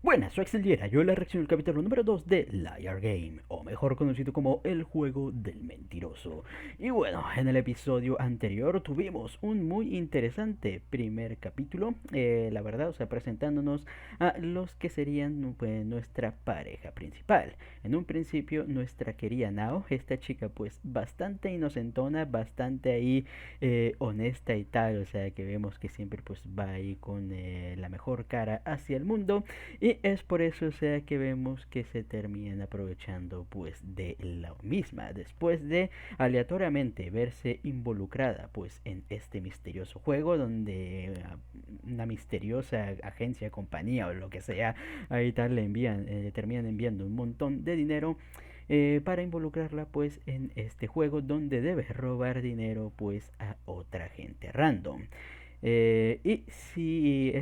Buenas, soy Axel Liera, yo la reacción del capítulo número 2 de Liar Game, o mejor conocido como El Juego del Mentiroso. Y bueno, en el episodio anterior tuvimos un muy interesante primer capítulo, la verdad, o sea, presentándonos a los que serían pues, nuestra pareja principal. En un principio, nuestra querida Nao, esta chica pues bastante inocentona, bastante ahí honesta y tal, o sea, que vemos que siempre pues va ahí con la mejor cara hacia el mundo. Y es por eso, o sea, que vemos que se terminan aprovechando pues de la misma. Después de aleatoriamente verse involucrada pues en este misterioso juego donde una misteriosa agencia, compañía o lo que sea, ahí tal le envían, terminan enviando un montón de dinero para involucrarla pues en este juego donde debe robar dinero pues a otra gente random. Y si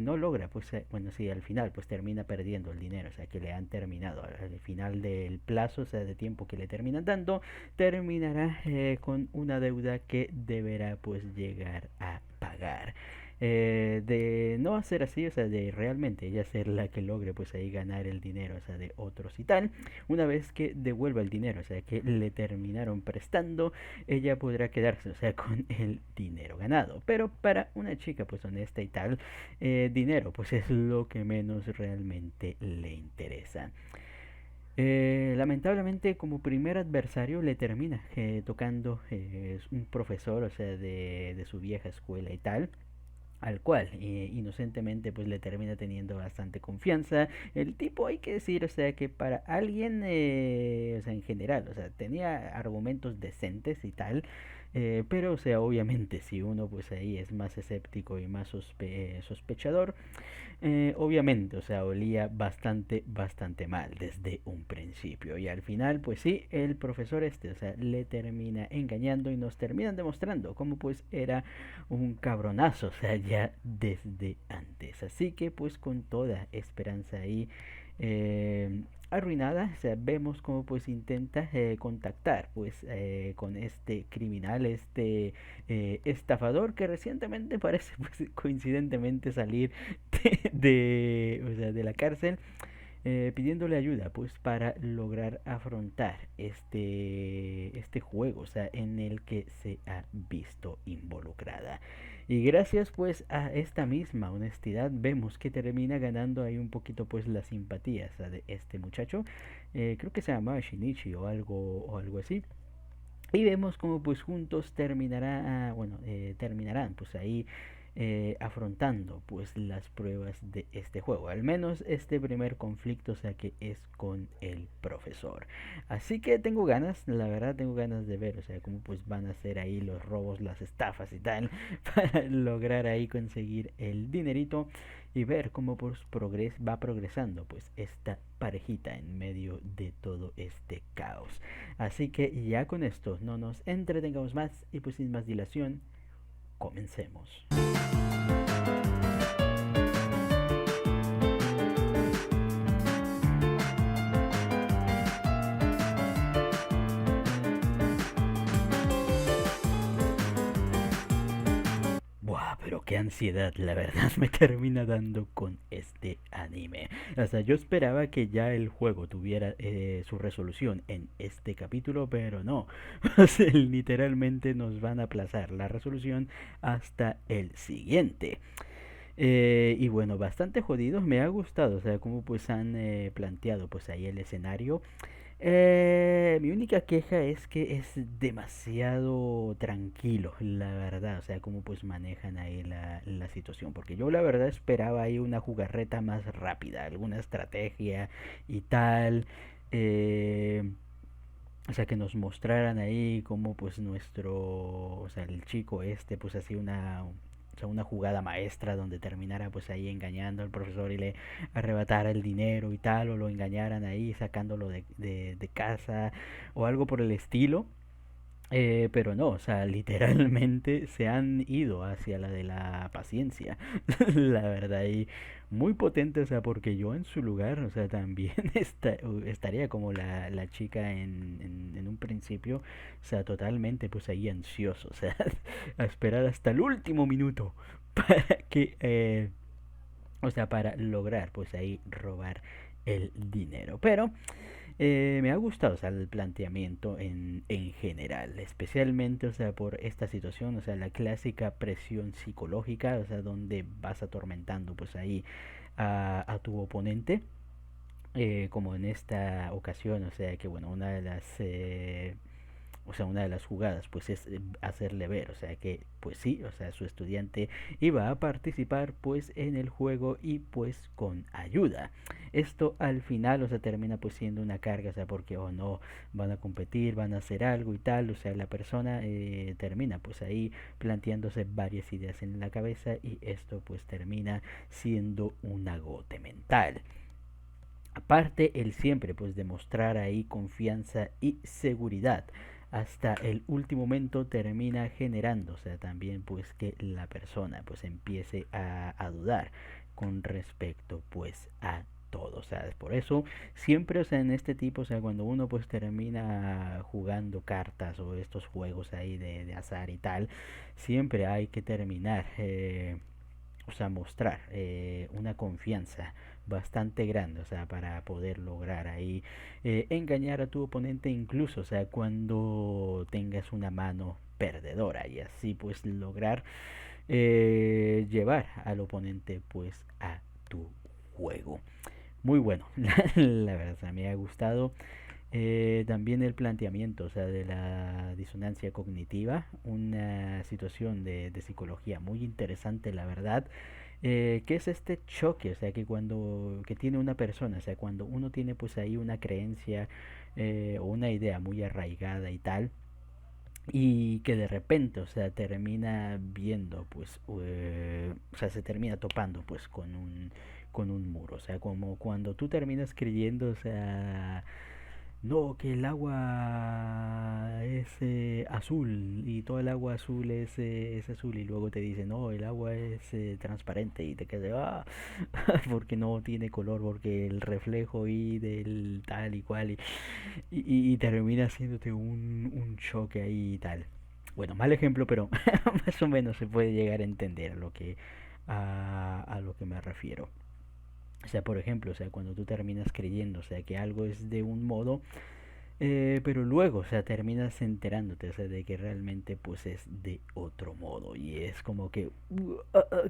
no logra, pues bueno, si al final pues termina perdiendo el dinero, o sea que le han terminado al final del plazo, o sea de tiempo que le terminan dando, terminará con una deuda que deberá pues llegar a pagar. De no hacer así, o sea, de realmente ella ser la que logre pues ahí ganar el dinero, o sea, de otros y tal, una vez que devuelva el dinero, o sea, que le terminaron prestando, ella podrá quedarse, o sea, con el dinero ganado. Pero para una chica pues honesta y tal, dinero pues es lo que menos realmente le interesa. Lamentablemente como primer adversario le termina tocando un profesor, o sea, de su vieja escuela y tal, al cual inocentemente pues le termina teniendo bastante confianza. El tipo, hay que decir, o sea, que para alguien, o sea, en general, o sea, tenía argumentos decentes y tal, pero, o sea, obviamente si uno pues ahí es más escéptico y más sospechador, obviamente, o sea, olía bastante mal desde un principio. Y al final, pues sí, el profesor este, o sea, le termina engañando y nos terminan demostrando cómo pues era un cabronazo, o sea, ya desde antes. Así que pues con toda esperanza ahí arruinada, o sea, vemos cómo pues intenta contactar pues con este criminal, este estafador que recientemente parece pues coincidentemente salir o sea, de la cárcel, pidiéndole ayuda pues para lograr afrontar este juego, o sea, en el que se ha visto involucrada. Y gracias pues a esta misma honestidad vemos que termina ganando ahí un poquito pues la simpatía, o sea, de este muchacho. Creo que se llama Shinichi o algo así. Y vemos como pues juntos terminarán pues ahí afrontando pues las pruebas de este juego. Al menos este primer conflicto, o sea que es con el profesor. Así que tengo ganas, la verdad tengo ganas de ver, o sea, cómo pues van a ser ahí los robos, las estafas y tal, para lograr ahí conseguir el dinerito y ver cómo pues va progresando pues esta parejita en medio de todo este caos. Así que ya con esto no nos entretengamos más y pues sin más dilación, comencemos. Buah, pero qué ansiedad, la verdad me termina dando con este anime. O sea, yo esperaba que ya el juego tuviera su resolución en este capítulo, pero no. O sea, literalmente nos van a aplazar la resolución hasta el siguiente. Y bueno, bastante jodidos, me ha gustado, o sea, cómo pues han planteado pues ahí el escenario. Mi única queja es que es demasiado tranquilo, la verdad, o sea, cómo pues manejan ahí la situación, porque yo la verdad esperaba ahí una jugarreta más rápida, alguna estrategia y tal, eh, o sea, que nos mostraran ahí cómo pues o sea, el chico este pues hacía o sea, una jugada maestra donde terminara pues ahí engañando al profesor y le arrebatara el dinero y tal, o lo engañaran ahí sacándolo de casa o algo por el estilo. Pero no, o sea, literalmente se han ido hacia la de la paciencia, la verdad, y muy potente, o sea, porque yo en su lugar, o sea, también estaría como la chica en un principio, o sea, totalmente pues ahí ansioso, o sea, a esperar hasta el último minuto para que o sea, para lograr pues ahí robar el dinero. Pero me ha gustado, o sea, el planteamiento en general, especialmente, o sea, por esta situación, o sea, la clásica presión psicológica, o sea, donde vas atormentando pues ahí a tu oponente, como en esta ocasión, o sea, que bueno, una de las jugadas pues es hacerle ver, o sea que pues sí, o sea su estudiante iba a participar pues en el juego y pues con ayuda. Esto al final, o sea, termina pues siendo una carga, o sea, porque o no van a competir, van a hacer algo y tal, o sea, la persona termina pues ahí planteándose varias ideas en la cabeza y esto pues termina siendo un agote mental. Aparte, el siempre pues demostrar ahí confianza y seguridad hasta el último momento termina generando, o sea, también pues que la persona pues empiece a dudar con respecto pues a todo, o sea, por eso siempre, o sea, en este tipo, o sea, cuando uno pues termina jugando cartas o estos juegos ahí de azar y tal, siempre hay que terminar o sea, mostrar una confianza bastante grande, o sea, para poder lograr ahí engañar a tu oponente incluso, o sea, cuando tengas una mano perdedora y así pues lograr llevar al oponente pues a tu juego. Muy bueno, la verdad, me ha gustado también el planteamiento, o sea, de la disonancia cognitiva, una situación de psicología muy interesante, la verdad, que es este choque, o sea, que tiene una persona, o sea, cuando uno tiene pues ahí una creencia o una idea muy arraigada y tal, y que de repente, o sea, termina viendo, pues, o sea, se termina topando, pues, con un muro, o sea, como cuando tú terminas creyendo, o sea, no, que el agua es azul y todo el agua azul es azul y luego te dicen, no, el agua es transparente y te quedas, porque no tiene color, porque el reflejo y del tal y cual y termina haciéndote un choque ahí y tal. Bueno, mal ejemplo, pero más o menos se puede llegar a entender a lo que me refiero. O sea, por ejemplo, o sea, cuando tú terminas creyendo, o sea, que algo es de un modo, pero luego, o sea, terminas enterándote, o sea, de que realmente pues es de otro modo y es como que,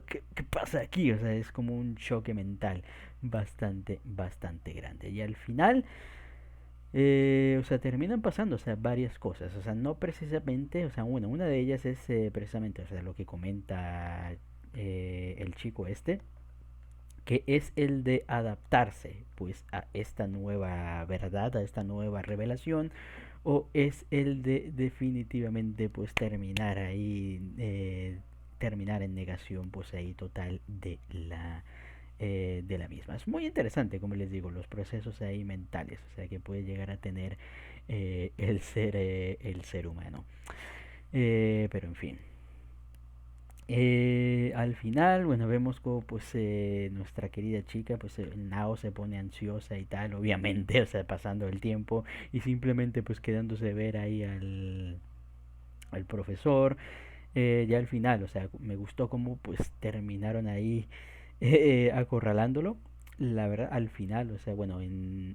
¿qué pasa aquí? O sea, es como un choque mental bastante grande. Y al final, o sea, terminan pasando, o sea, varias cosas, o sea, no precisamente, o sea, bueno, una de ellas es precisamente, o sea, lo que comenta el chico este, que es el de adaptarse pues a esta nueva verdad, a esta nueva revelación, o es el de definitivamente pues terminar en negación pues ahí total de la misma. Es muy interesante, como les digo, los procesos ahí mentales, o sea que puede llegar a tener el ser humano. Pero en fin, al final, bueno, vemos como pues nuestra querida chica, pues Nao se pone ansiosa y tal, obviamente, o sea, pasando el tiempo y simplemente pues quedándose ver ahí al profesor. Ya al final, o sea, me gustó como pues terminaron ahí acorralándolo. La verdad, al final, o sea, bueno,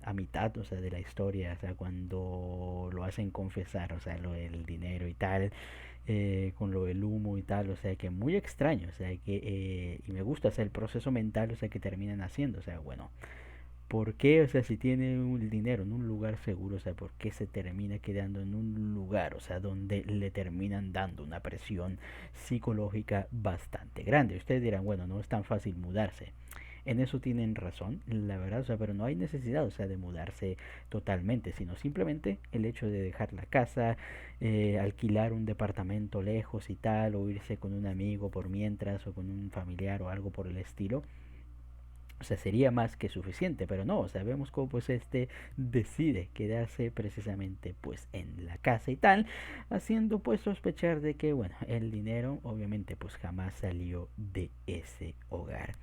a mitad, o sea, de la historia, o sea, cuando lo hacen confesar, o sea, lo del dinero y tal, con lo del humo y tal, o sea, que muy extraño, o sea, y me gusta, o sea, el proceso mental, o sea, que terminan haciendo, o sea, bueno, ¿por qué, o sea, si tiene el dinero en un lugar seguro, o sea, por qué se termina quedando en un lugar, o sea, donde le terminan dando una presión psicológica bastante grande? Ustedes dirán, bueno, no es tan fácil mudarse. En eso tienen razón, la verdad, o sea, pero no hay necesidad, o sea, de mudarse totalmente, sino simplemente el hecho de dejar la casa, alquilar un departamento lejos y tal, o irse con un amigo por mientras, o con un familiar o algo por el estilo, o sea, sería más que suficiente, pero no, o sea, vemos cómo pues este decide quedarse precisamente pues en la casa y tal, haciendo pues sospechar de que, bueno, el dinero obviamente pues jamás salió de ese hogar.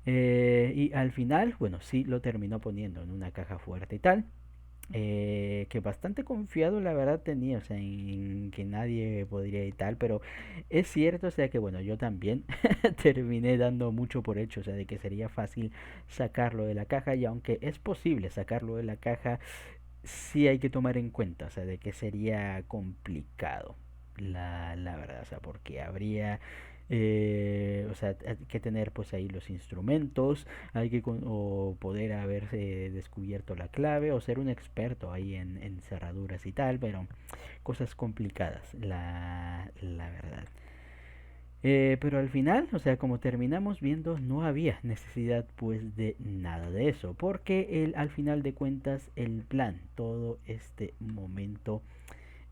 Y al final, bueno, sí lo terminó poniendo en una caja fuerte y tal, que bastante confiado la verdad tenía, o sea, en que nadie podría y tal, pero es cierto, o sea, que bueno, yo también terminé dando mucho por hecho, o sea, de que sería fácil sacarlo de la caja, y aunque es posible sacarlo de la caja, sí hay que tomar en cuenta, o sea, de que sería complicado, la verdad, o sea, porque habría, o sea, hay que tener pues ahí los instrumentos, hay que o poder haberse descubierto la clave, o ser un experto ahí en cerraduras y tal, pero cosas complicadas, la verdad. Pero al final, o sea, como terminamos viendo, no había necesidad pues de nada de eso, porque al final de cuentas el plan, todo este momento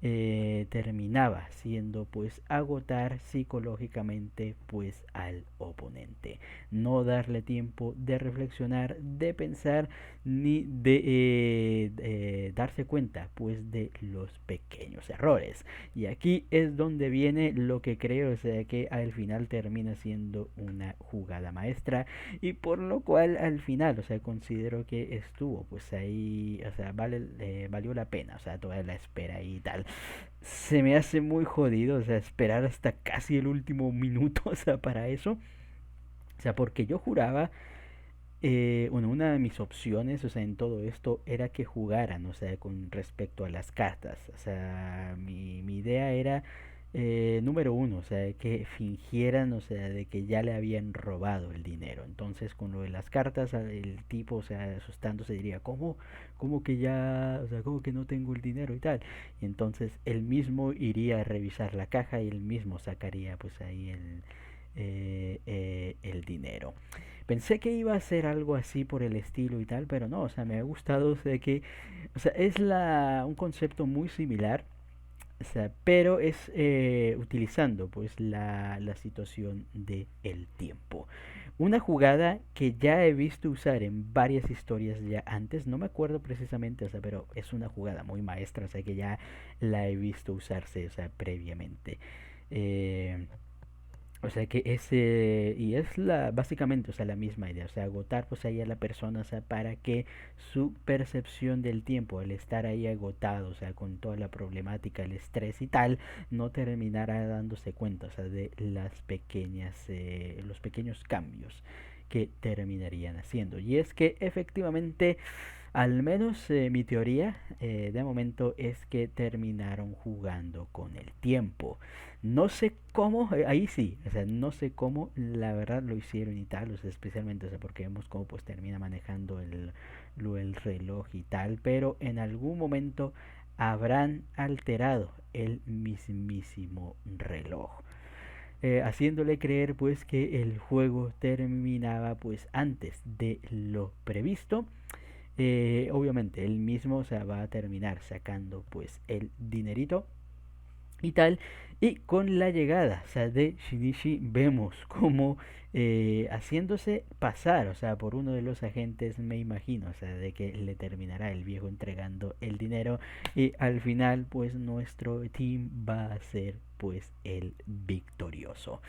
terminaba siendo pues agotar psicológicamente pues al oponente, no darle tiempo de reflexionar, de pensar, ni de darse cuenta pues de los pequeños errores. Y aquí es donde viene lo que creo, o sea, que al final termina siendo una jugada maestra, y por lo cual al final, o sea, considero que estuvo pues ahí, o sea, valió la pena, o sea, toda la espera y tal. Se me hace muy jodido, o sea, esperar hasta casi el último minuto, o sea, para eso. O sea, porque yo juraba, bueno, una de mis opciones, o sea, en todo esto era que jugaran, o sea, con respecto a las cartas. O sea, mi idea era, número uno, o sea, que fingieran, o sea, de que ya le habían robado el dinero. Entonces, con lo de las cartas, el tipo, o sea, asustándose diría, ¿cómo que ya, o sea, cómo que no tengo el dinero y tal? Y entonces él mismo iría a revisar la caja y él mismo sacaría, pues ahí el dinero. Pensé que iba a ser algo así por el estilo y tal, pero no, o sea, me ha gustado, o sea, que, o sea, es un concepto muy similar, o sea, pero es utilizando pues la situación de el tiempo. Una jugada que ya he visto usar en varias historias ya antes, no me acuerdo precisamente, o sea, pero es una jugada muy maestra, o sea, que ya la he visto usarse, o sea, previamente. Eh, o sea que y es básicamente, o sea, la misma idea, o sea, agotar pues ahí a la persona, o sea, para que su percepción del tiempo, al estar ahí agotado, o sea, con toda la problemática, el estrés y tal, no terminara dándose cuenta, o sea, de los pequeños cambios que terminarían haciendo. Y es que efectivamente, al menos mi teoría de momento es que terminaron jugando con el tiempo. No sé cómo, ahí sí, o sea, no sé cómo la verdad lo hicieron y tal, o sea, especialmente, o sea, porque vemos cómo pues termina manejando el reloj y tal, pero en algún momento habrán alterado el mismísimo reloj. Haciéndole creer pues que el juego terminaba pues antes de lo previsto. Obviamente él mismo, o sea, va a terminar sacando pues el dinerito y tal. Y con la llegada, o sea, de Shinichi vemos como haciéndose pasar, o sea, por uno de los agentes, me imagino, o sea, de que le terminará el viejo entregando el dinero, y al final pues nuestro team va a ser pues el victorioso.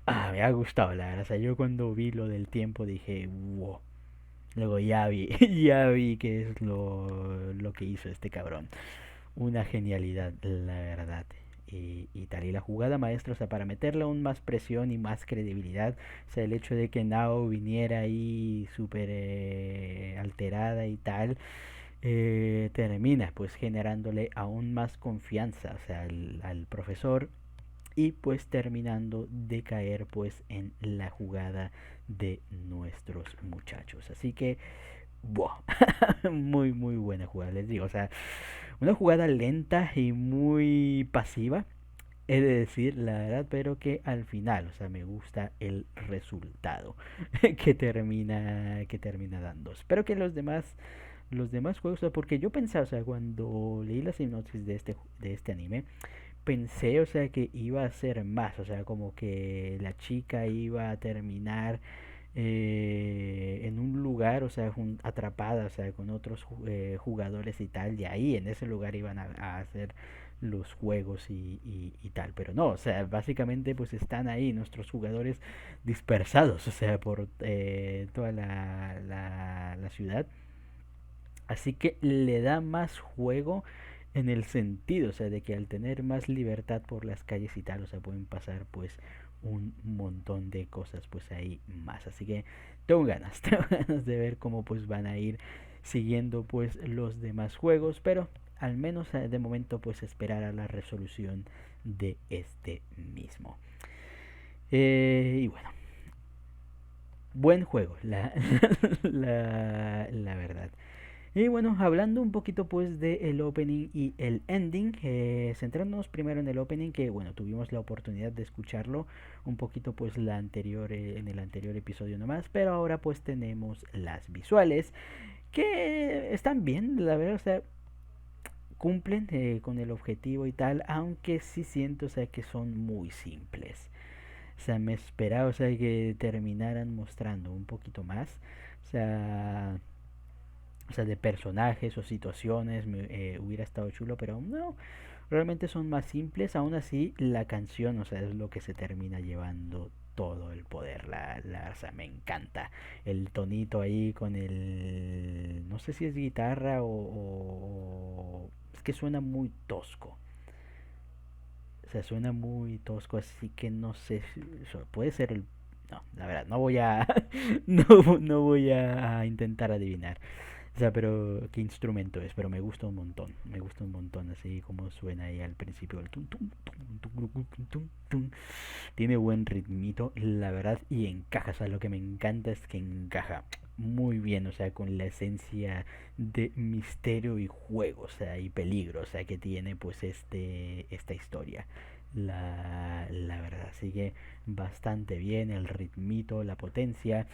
Me ha gustado la verdad, o sea, yo cuando vi lo del tiempo dije, wow. Luego ya vi, ya vi qué es lo que hizo este cabrón. Una genialidad, la verdad. Y tal, y la jugada maestra, o sea, para meterle aún más presión y más credibilidad, o sea, el hecho de que Nao viniera ahí súper alterada y tal, termina pues generándole aún más confianza, o sea, al profesor, y pues terminando de caer pues en la jugada de nuestros muchachos. Así que, wow, muy muy buena jugada, les digo, o sea, una jugada lenta y muy pasiva, he de decir la verdad, pero que al final, o sea, me gusta el resultado que termina dando. Espero que los demás juegos, o sea, porque yo pensaba, o sea, cuando leí la sinopsis de este anime, pensé, o sea, que iba a ser más, o sea, como que la chica iba a terminar en un lugar, o sea, atrapada, o sea, con otros jugadores y tal, y ahí en ese lugar iban a hacer los juegos y tal, pero no, o sea, básicamente pues están ahí nuestros jugadores dispersados, o sea, por toda la ciudad, Así que le da más juego en el sentido, o sea, de que al tener más libertad por las calles y tal, o sea, pueden pasar pues un montón de cosas pues ahí más. Así que tengo ganas, tengo ganas de ver cómo pues van a ir siguiendo pues los demás juegos, pero al menos de momento pues esperar a la resolución de este mismo. Y bueno, buen juego, la verdad. Y bueno, hablando un poquito pues de el opening y el ending, centrándonos primero en el opening, que bueno, tuvimos la oportunidad de escucharlo un poquito pues la anterior, en el anterior episodio nomás, pero ahora pues tenemos las visuales, que están bien, la verdad, o sea, cumplen con el objetivo y tal, aunque sí siento, o sea, que son muy simples. O sea, me esperaba, o sea, que terminaran mostrando un poquito más. O sea, de personajes o situaciones hubiera estado chulo, pero no, realmente son más simples. Aún así, la canción, o sea, es lo que se termina llevando todo el poder. O sea, me encanta el tonito ahí con el, no sé si es guitarra es que suena muy tosco. O sea, suena muy tosco, así que no sé, puede ser el... No, la verdad, no voy a... no, no voy a intentar adivinar. O sea, pero qué instrumento es, pero me gusta un montón, me gusta un montón, así como suena ahí al principio el tum tum tum tum tum tum tum tum. Tiene buen ritmito, la verdad, y encaja, o sea, lo que me encanta es que encaja muy bien, o sea, con la esencia de misterio y juego, o sea, y peligro, o sea, que tiene pues esta historia. La verdad, sigue bastante bien el ritmito, la potencia,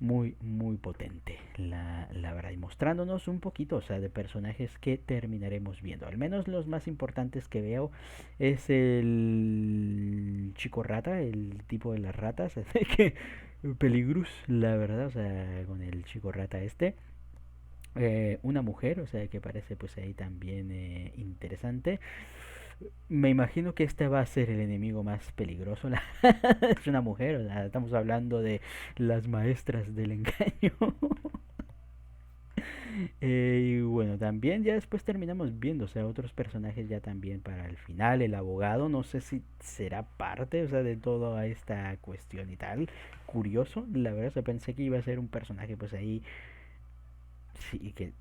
muy, muy potente, la verdad, y mostrándonos un poquito, o sea, de personajes que terminaremos viendo. Al menos los más importantes que veo es el chico rata, el tipo de las ratas, así que peligrus, la verdad, o sea, con el chico rata este. Una mujer, o sea, que parece pues ahí también interesante. Me imagino que este va a ser el enemigo más peligroso. Es una mujer, o sea, estamos hablando de las maestras del engaño. Y bueno, también ya después terminamos viendo, o sea, otros personajes ya también para el final. El abogado, no sé si será parte, o sea, de toda esta cuestión y tal. Curioso, la verdad, o sea, pensé que iba a ser un personaje pues ahí, sí, que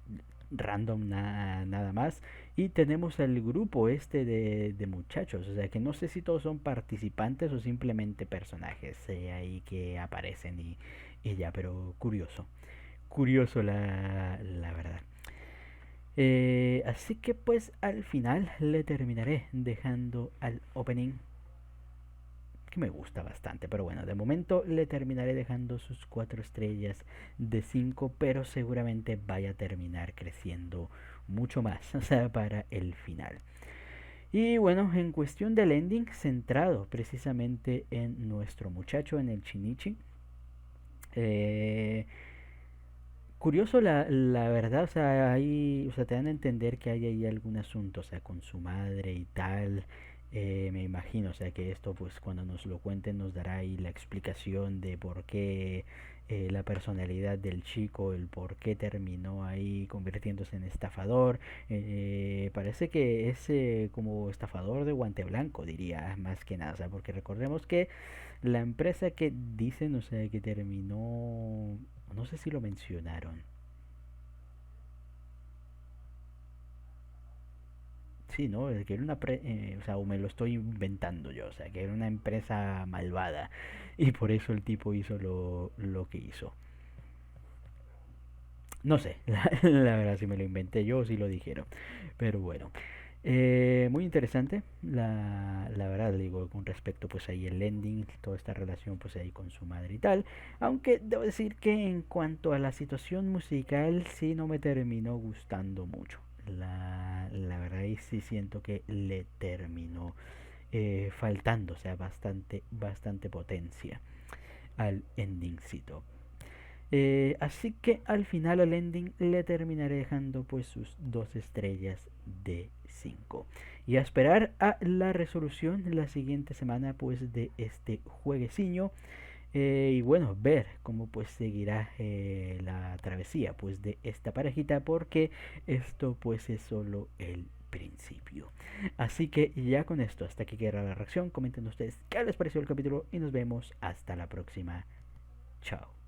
random nada más. Y tenemos el grupo este de muchachos, o sea, que no sé si todos son participantes o simplemente personajes ahí que aparecen y ya, pero curioso. Curioso la verdad. Así que pues al final le terminaré dejando al opening que me gusta bastante, pero bueno, de momento le terminaré dejando sus 4 estrellas de 5, pero seguramente vaya a terminar creciendo mucho más, o sea, para el final. Y bueno, en cuestión del ending, centrado precisamente en nuestro muchacho, en el Shinichi, eh, curioso la verdad, o sea, ahí, o sea, te dan a entender que hay ahí algún asunto, o sea, con su madre y tal. Me imagino, o sea, que esto, pues, cuando nos lo cuenten, nos dará ahí la explicación de por qué la personalidad del chico, el por qué terminó ahí convirtiéndose en estafador. Parece que es como estafador de guante blanco, diría, más que nada, o sea, porque recordemos que la empresa que dicen, o sea, que terminó, no sé si lo mencionaron. Sí, ¿no? Es que era o sea, o me lo estoy inventando yo, o sea, que era una empresa malvada y por eso el tipo hizo lo que hizo. No sé, la verdad si me lo inventé yo o si lo dijeron, pero bueno. Muy interesante, la verdad digo, con respecto pues ahí el ending, toda esta relación pues ahí con su madre y tal, aunque debo decir que en cuanto a la situación musical sí no me terminó gustando mucho, la verdad y sí siento que le terminó faltando, o sea, bastante potencia al endingcito. Así que al final al ending le terminaré dejando pues sus 2 estrellas de 5. Y a esperar a la resolución la siguiente semana pues de este jueguecillo. Y bueno, ver cómo pues seguirá la travesía pues de esta parejita, porque esto pues es solo el principio. Así que ya con esto, hasta aquí queda la reacción. Comenten ustedes qué les pareció el capítulo y nos vemos hasta la próxima. Chao.